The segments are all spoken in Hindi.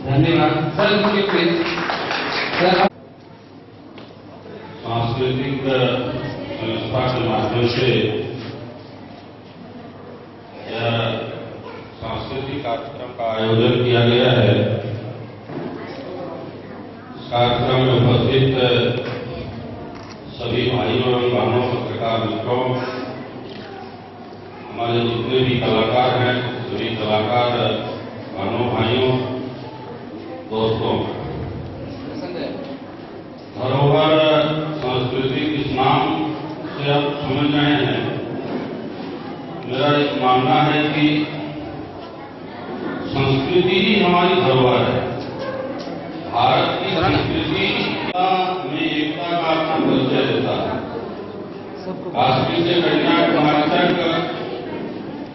धन्यवाद सर। सांस्कृतिक संस्था के माध्यम से सांस्कृतिक कार्यक्रम का आयोजन किया गया है। इस कार्यक्रम में उपस्थित सभी भाइयों एवं बहनों, पत्रकार मित्रों, हमारे जितने भी कलाकार हैं, सभी कलाकार बहनों, भाइयों, दोस्तों, धरोहर सांस्कृतिक इस नाम से आप समझ रहे हैं। मेरा एक मानना है कि संस्कृति ही हमारी धरोहर है। भारत की संस्कृति में एकता का अपना परिचय देता है। काश्मीर से कन्याकुमारी तक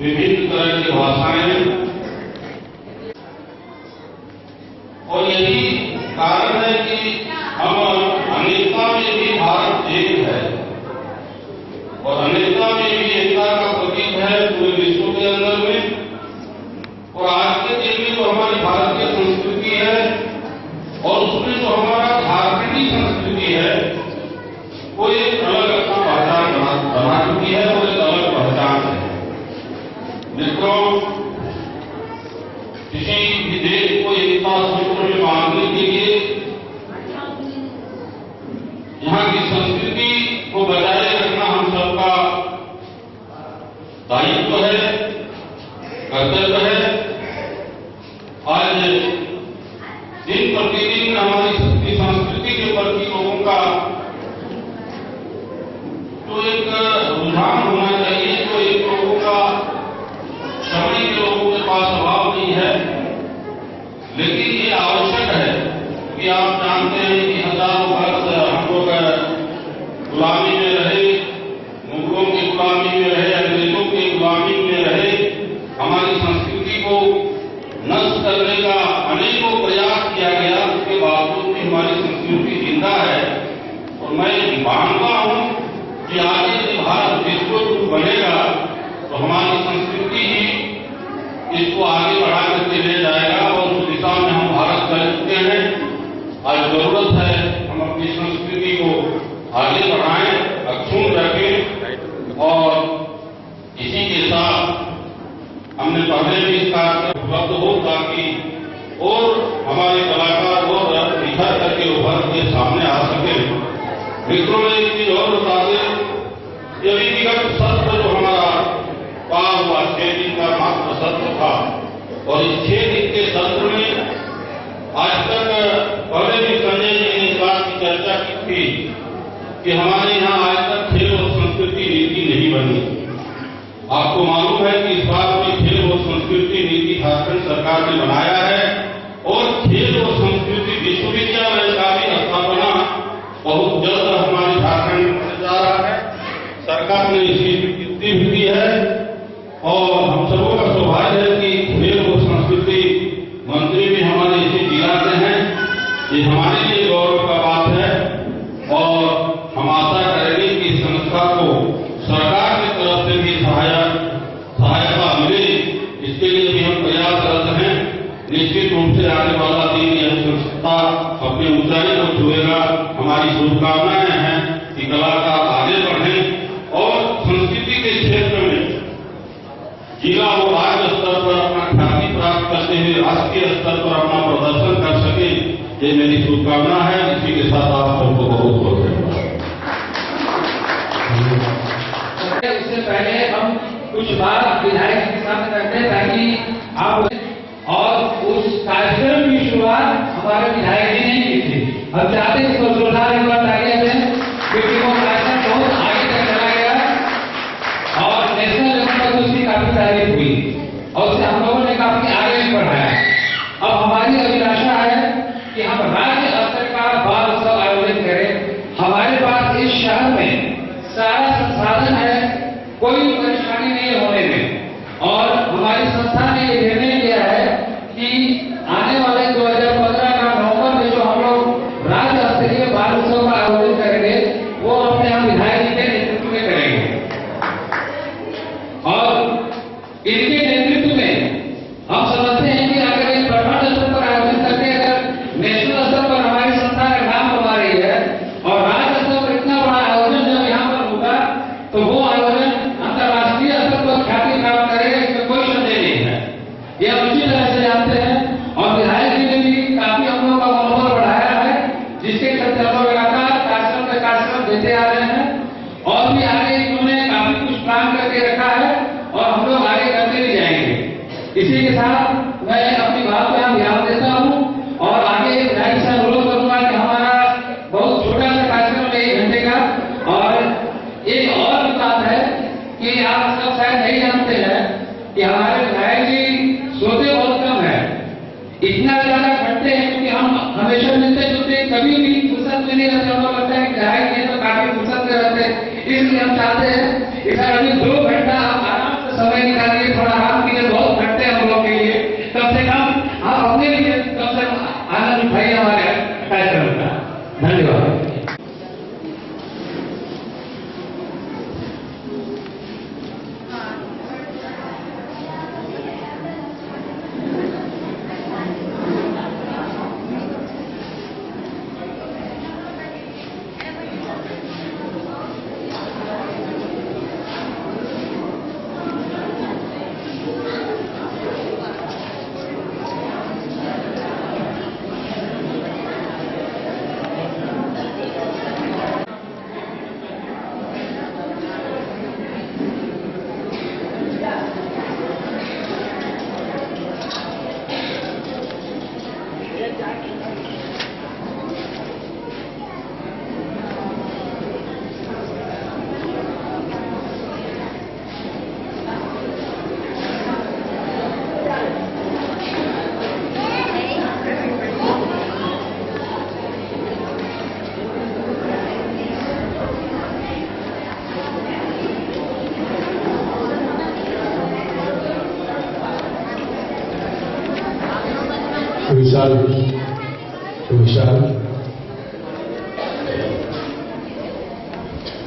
विभिन्न तरह की भाषाएं, और यही कारण है कि हम अनेकता में भी भारत एक है, और अनेकता में भी एकता का प्रतीक है पूरे विश्व के अंदर में। और आज के दिन में जो हमारी भारतीय संस्कृति है और उसमें जो हमारा झारखंडी संस्कृति है, वो एक अलग अपना पहचान बना चुकी है, वो एक अलग पहचान है। मित्रों, किसी भी देश को एकता सूत्र में बांधने के लिए यहाँ की संस्कृति को बचाए रखना हम सबका दायित्व है, कर्तव्य है। आज दिन प्रतिदिन हमारी संस्कृति के प्रति लोगों का जो एक रुझान होना चाहिए, जो एक लोगों का समय के लोगों के पास अभाव नहीं है, लेकिन ये आवश्यक है कि आप जानते हैं कि हजारों वर्ष हम लोग गुलामी में रहे, मुगलों की गुलामी में रहे, अंग्रेजों की गुलामी में रहे। हमारी संस्कृति को नष्ट करने का अनेकों प्रयास किया गया, उसके बावजूद भी हमारी संस्कृति जिंदा है। और मैं मानता हूं कि आगे जब भारत विश्व गुरु बनेगा तो हमारी संस्कृति ही इसको आगे बढ़ा करके ले जाएगा, और उस दिशा में हम भारत चल चुके हैं। आज जरूरत है हम अपनी संस्कृति को आगे बढ़ाएं, अक्षुण्ण रखें। और इसी के साथ हमने पहले भी इस कार्यक्रम उपलब्ध हो ताकि और हमारे कलाकार और निखर करके उभर के सामने आ सके। मित्रों ने एक चीज और बता दें, यदि विगत सत्र जो हमारा पार हुआ 6 दिन का मात्र सत्र था, और इस 6 दिन के सत्र में आज तक पहले भी संजय जी ने इस बात की चर्चा की थी कि हमारे यहाँ आज तक खेल और संस्कृति नीति नहीं बनी। आपको मालूम है कि इस बात में खेल और संस्कृति नीति झारखंड सरकार ने बनाया है, और खेल और संस्कृति विश्वविद्यालय का भी स्थापना बहुत जल्द हमारे झारखंड में जा रहा है। सरकार ने इसकी स्वीकृति भी दी है, और हम सबों का सौभाग्य है कि खेल और संस्कृति मंत्री भी हमारे इसी जिला से हैं। ये हमारे लिए गौरव का बात है, और हम आशा करेंगे कि इस संस्था को सरकार की तरफ से भी सहायता मिले। इसके लिए भी हम प्रयासरत हैं। निश्चित रूप से आने वाला दिन यह संस्था अपनी ऊंचाई को छुएगा। हमारी शुभकामनाएं हैं कि कलाकार आगे बढ़ें और संस्कृति के क्षेत्र में जिला और राज्य स्तर पर अपना ख्याति प्राप्त करते हुए राष्ट्रीय स्तर पर अपना प्रदर्शन कर सके, ये मेरी शुभकामना है। इसी के साथ आप सबको बहुत बहुत धन्यवाद। इससे पहले हम कुछ बात विधायक के साथ करते हैं ताकि आप, और उस कार्यक्रम की शुरुआत हमारे विधायक जी ने की थी। हम चाहते हैं इसको जोरदार एक बार तालियां दें, क्योंकि वो कार्यक्रम बहुत आगे तक चला गया और नेशनल लेवल पर उसकी काफी तारीफ हुई और उससे हम लोगों ने काफी आगे भी बढ़ाया। अब हमारी अभिलाषा है कि हम राज्य स्तर का बाल उत्सव आयोजित करें। हमारे पास इस शहर में सारा संसाधन है, कोई परेशानी नहीं होने में, और हमारी संस्था ने ये निर्णय लिया है कि आने वाले 2015 का नवंबर में जो हम लोग राज्य स्तरीय बाल उत्सव का आयोजन करेंगे वो अपने हम विधायक जी के नेतृत्व में करेंगे और इनके नेतृत्व में हम समझते हैं कि अगर एक प्रखंड स्तर पर आयोजन करके अगर नेशनल स्तर पर हमारी संस्था का नाम कमा रही है और राज्य स्तर पर इतना बड़ा आयोजन जब यहाँ पर होगा तो वो आयोजन अंतर्राष्ट्रीय स्तर पर ख्याति प्राप्त करेगा, इसमें कोई संदेह नहीं है। ये हम अच्छी तरह से जानते हैं और विधायक जी ने भी काफी हम लोगों का मनोबल बढ़ाया है, जिसके चलते हम लोग लगातार कार्यक्रम देते आ रहे हैं और भी आगे इन्होंने काफी कुछ प्लान करके रखा है और हम लोग आगे करते भी जाएंगे। इसी के साथ मैं अपनी बात पर यहाँ ध्यान देता हूँ और आगे विधायक से अनुरोध करूंगा कि हमारा बहुत छोटा सा कार्यक्रम है 1 घंटे का। और एक और भी बात है कि आप सब शायद नहीं जानते हैं कि हमारे विधायक जी सोते बहुत कम है, इतना ज्यादा खटते हैं क्योंकि हम हमेशा मिलते जुलते कभी भी फुर्सत में नहीं रहते। हम लोग लगता है विधायक जी तो काफी फुर्सत में रहते हैं, इसलिए हम चाहते हैं कि सर अभी 2 घंटा आप आराम से समय निकालिए, थोड़ा आराम कीजिए, बहुत खटते हैं हम लोग के लिए, कम से कम आप अपने लिए कम से कम आनंद उठाइए हमारे कार्यक्रम का। धन्यवाद।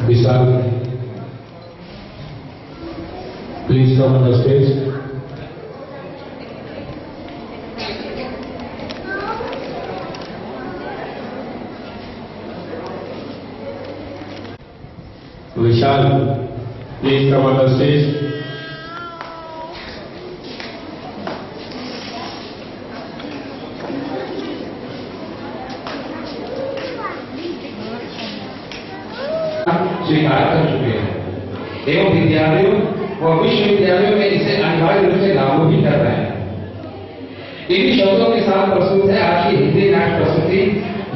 Vishal please come on the stage. Vishal please come on the stage. स्वीकार कर चुके हैं एवं विद्यालयों व विश्वविद्यालयों में इसे अनिवार्य रूप से लागू भी कर रहे हैं। इन्हीं शब्दों के साथ प्रस्तुत है आज की हिंदी नाट्य प्रस्तुति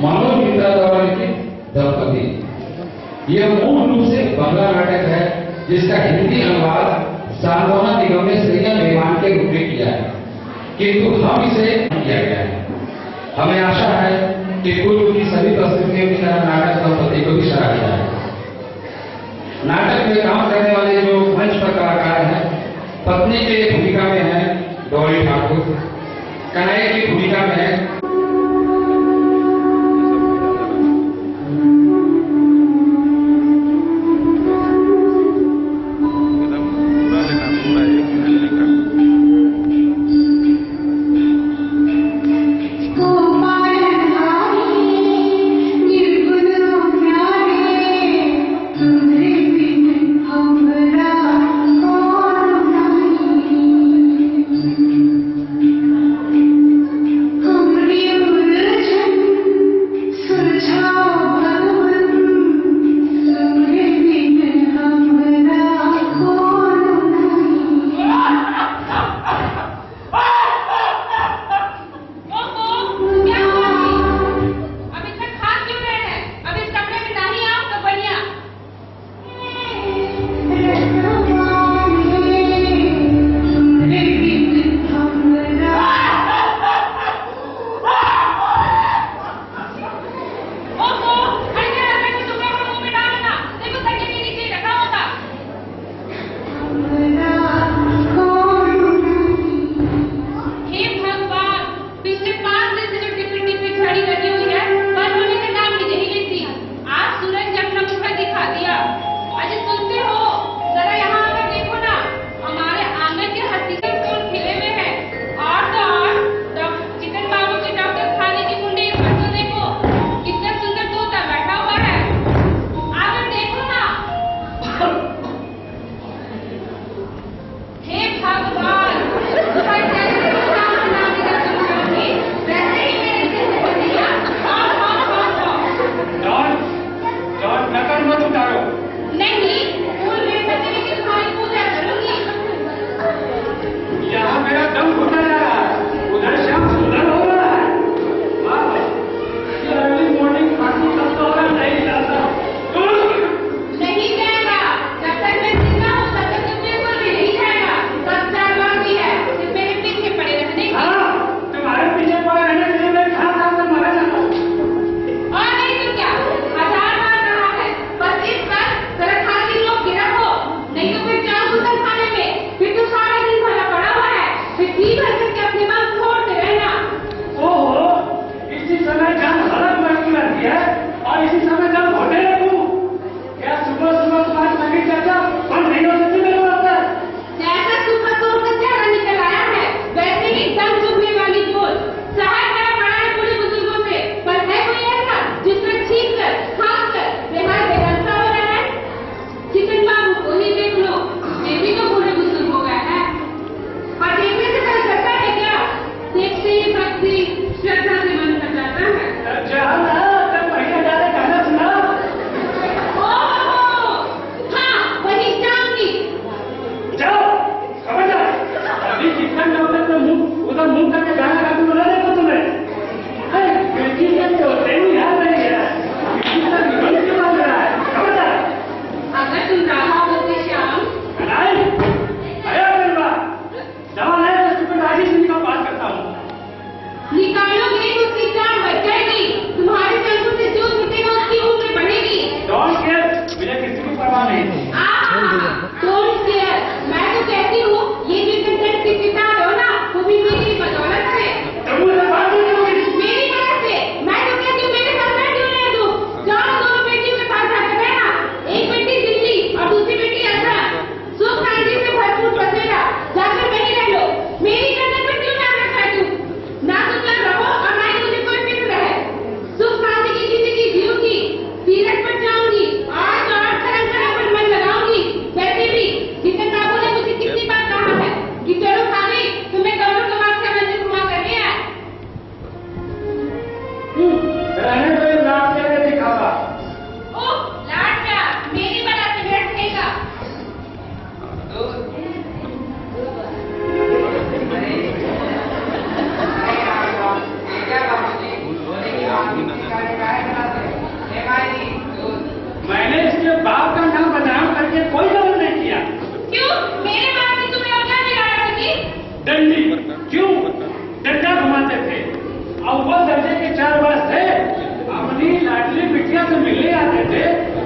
मनोज मित्रा द्वारा लिखित दंपति। यह मूल रूप से बांग्ला नाटक है जिसका हिंदी अनुवाद सार्वभौम निगम ने श्रेया मेहमान के रूप में किया है, किंतु हम इसे किया गया है। हमें आशा है कि पूर्व की सभी प्रस्तुतियों की तरह नाटक दंपति को भी सराहा जाए। नाटक में काम करने वाले जो मंच पर कलाकार हैं, पत्नी की भूमिका में है डॉली ठाकुर, कन्हैया की भूमिका में है Hungry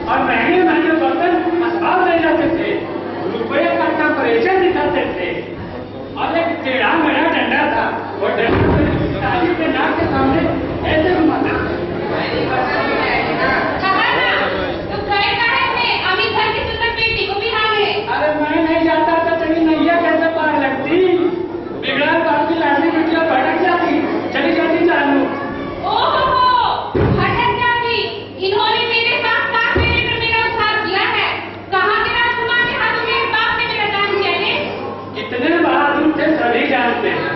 और महंगे महंगे बर्तन अस्बाब ले जाते थे, रुपये का टेम्परेचर दिखाते थे और एक टेढ़ा मेढ़ा डंडा था, वो डंडा शादी के नाक के सामने ऐसे घुमाते थे। अरे मैं नहीं जाता तो तेरी नैया कैसे पार लगती, बिगड़ा बात की लाठी बिटिया भटक जाती, चली जाती चालू। इन्होंने मेरे साथ 7 महीने में मेरा उद्धार किया है। कहाँ के राजकुमार के हाथों मेरे बाप ने मेरा जान किया है। कितने बहादुर थे सभी जानते हैं।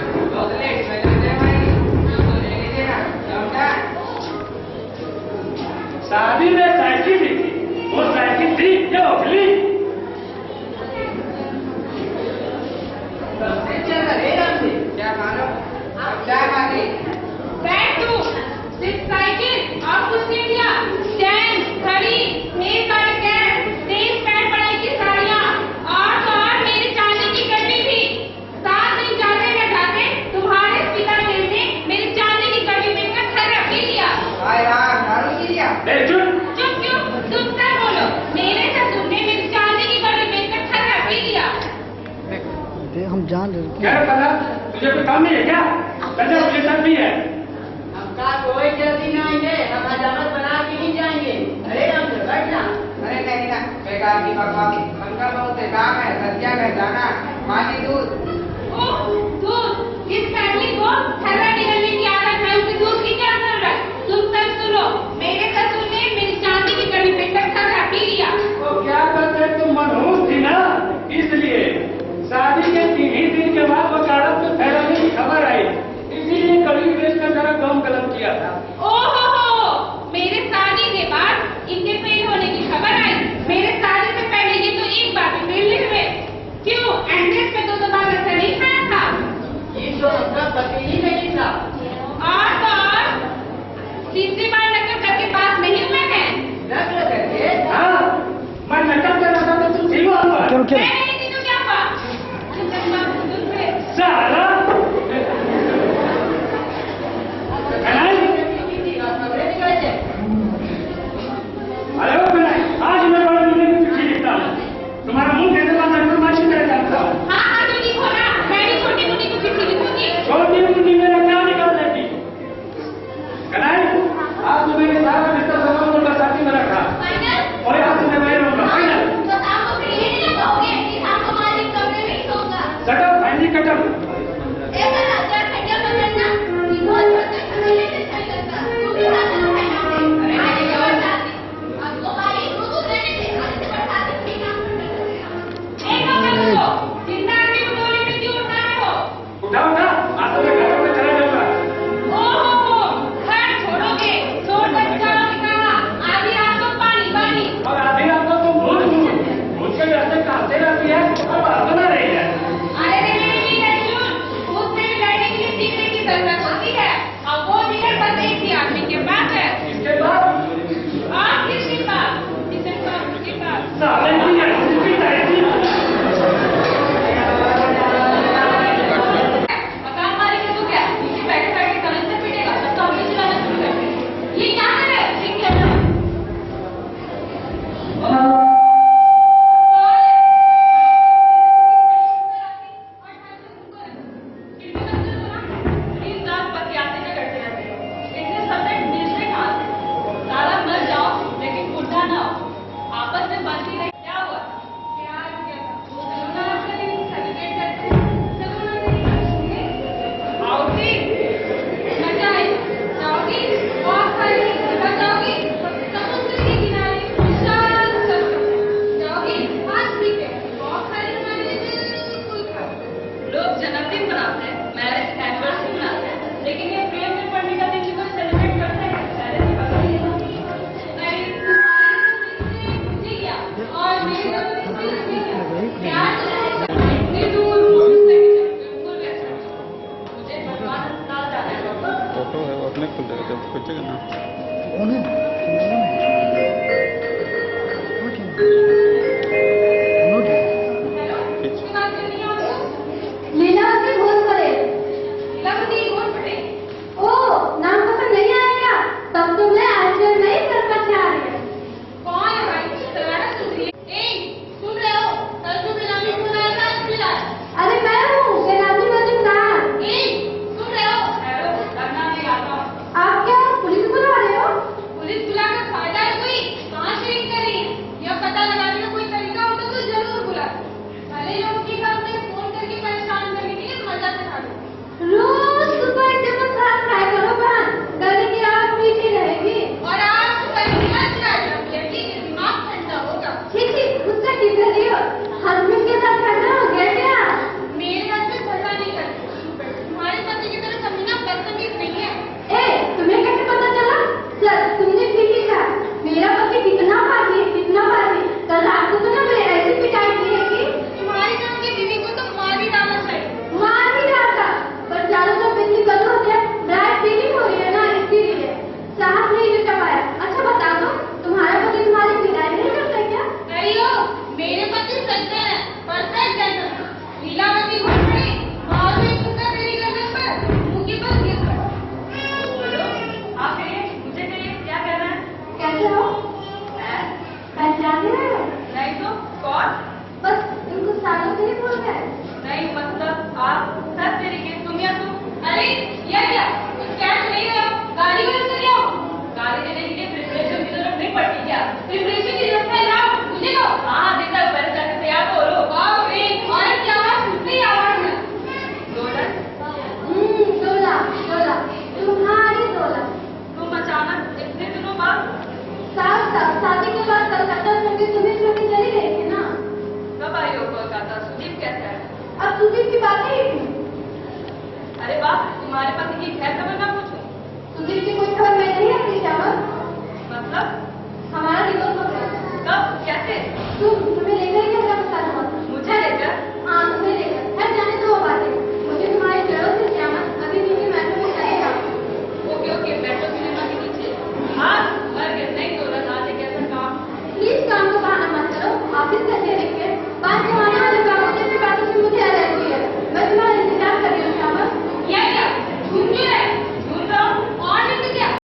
शादी में साइकिल भी थी, वो साइकिल थी या उगली। बैठ तू, सिर्फ साइकिल और कुछ नहीं दिया। स्टैंड, घड़ी, ढेर सारे कैश, 23 पैंट पढ़ाई की साड़ियाँ और तो और मेरी चांदी की गड्डी भी। 7 दिन जाते न जाते तुम्हारे पिताजी ने मेरी चांदी की गड्डी बेचकर घर रख ही लिया। चुप क्यों? चुप कर बोलो। मेरे ससुर ने मेरी चांदी की गड्डी बेचकर घर रख ही लिया। हम जान रहे क्या पता तुझे कोई काम नहीं है क्या? कदर मुझे सब भी है। हमका कोई जल्दी नहीं है, हम हजामत बना के ही जाएंगे। अरे हम तो बैठना। अरे नहीं ना बेकार की बकवास, हमका बहुत से काम है, सत्या में जाना, पानी दूध। ओह, दूध, जिस फैमिली को हलवा निगलने की आदत है उसे दूध की क्या जरूरत? तुम सब सुनो, मेरे ससुर ने मेरी चांदी की कड़ी बेचकर घर रख ही लिया। तो क्या करते, तुम मनहूस थी ना, इसलिए शादी के 3 ही दिन के बाद वकालत में फैलाने की खबर आई, इसीलिए कड़ी बेचकर जरा कम कलम किया था। ओहो, मेरे शादी के बाद इनके फेल होने की खबर आई। मेरे शादी से पहले ये तो एक बार भी फेल नहीं हुए। क्यों? एंट्रेंस में तो बार ऐसा नहीं खाया था। ये तो हमका पति ही नहीं था। और तो और तीसरी बार नकल करके पास नहीं हुए हैं। नकल करके? हाँ, मैं नकल कर रहा था तो तुम ठीक हुआ। क्यों क्यों? मैं नहीं थी तो क्या हुआ? साला अरे वो बनाए, आज मैं बड़ा दूसरे की चिट्ठी लिखता हूँ, तुम्हारा मुंह कैसे बात है, माशी कर जाता हूँ। हाँ, तो लिखो ना, मैं भी छोटी मुन्नी को चिट्ठी लिखूंगी। छोटी मुन्नी मेरा क्या निकाल देगी? कनाई, आज तो मेरे सारा रिश्ता सामान को साथी में रखा, फाइनल? और यहाँ से मैं रहूंगा। फाइनल। तो आप तो फिर ये नहीं लगाओगे कि कितना बाकी है, कितना बाकी। कल रात को तो ना मैं ऐसी पिटाई की है कि तुम्हारी जान की बीवी को तो मार भी डालना चाहिए। मार भी डालता, पर चारों तरफ इतनी गलत हो गया, ब्राइट फीलिंग हो रही है ना, इसीलिए साहस नहीं जुटा पाया। अच्छा बता दो, तुम्हारा पति तुम्हारी पिटाई नहीं करता क्या? अरे ओ, मेरे पति सज्जन है, परफेक्ट जैसा। लीलावती घोड़े मार भी चुका तेरी गर्दन पर, मुंह के पास गिर पड़ा। बोलो, आप कहिए, मुझे कहिए, क्या कहना है? कैसे हो? पहचान रहे हो? नहीं तो कौन? बस इनको सालों से ही बोल रहे हैं। नहीं मतलब आप सब तरीके तुम या तुम। अरे ये क्या कैश नहीं है, गाड़ी में उतर जाओ। गाली देने के लिए प्रिपरेशन की जरूरत नहीं पड़ती क्या? प्रिपरेशन की जरूरत है ना, मुझे दो। हाँ बेटा, पहले जाके तैयार तो हो लो। बाप रे, और क्या आवाज सुनती आवाज है। डॉलर डोला, डोला, तुम्हारी डोला। तुम अचानक इतने दिनों बाद साथ शादी के बाद कलकत्ता छोड़ तुम्हें छोड़ के चली गई थी ना। कब आई हो कोलकाता? सुदीप कैसा है? अब सुदीप की बातें ही थी। अरे वाह, तुम्हारे पति की खैर खबर ना पूछूं। सुदीप की कोई खबर मैं नहीं आती श्यामल।